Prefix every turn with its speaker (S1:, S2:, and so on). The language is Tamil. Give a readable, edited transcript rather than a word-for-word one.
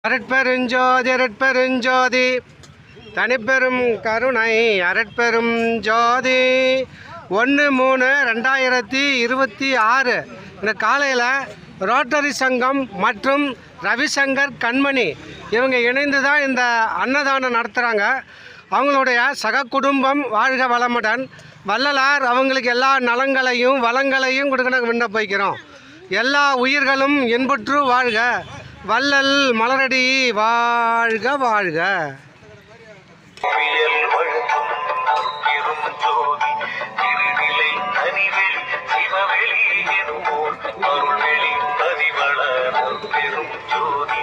S1: அருட்பெருஞ்சோதி அருட்பெருஞ்சோதி தனிப்பெரும் கருணை அருட்பெரும் ஜோதி 1/3/2026 இந்த காலையில் ரோட்டரி சங்கம் மற்றும் ரவிசங்கர் கண்மணி இவங்க இணைந்து தான் இந்த அன்னதானம் நடத்துகிறாங்க. அவங்களுடைய சக குடும்பம் வாழ்க வளமுடன். வள்ளலார் அவங்களுக்கு எல்லா நலங்களையும் வளங்களையும் கொடுக்க விண்ணப்பிக்கிறோம். எல்லா உயிர்களும் இன்புற்று வாழ்க. வள்ளல் மலரடி வாழ்க வாழ்க.
S2: சிவவெளி எனும் அருள்வெளி பதிவளர் பெரும் ஜோதி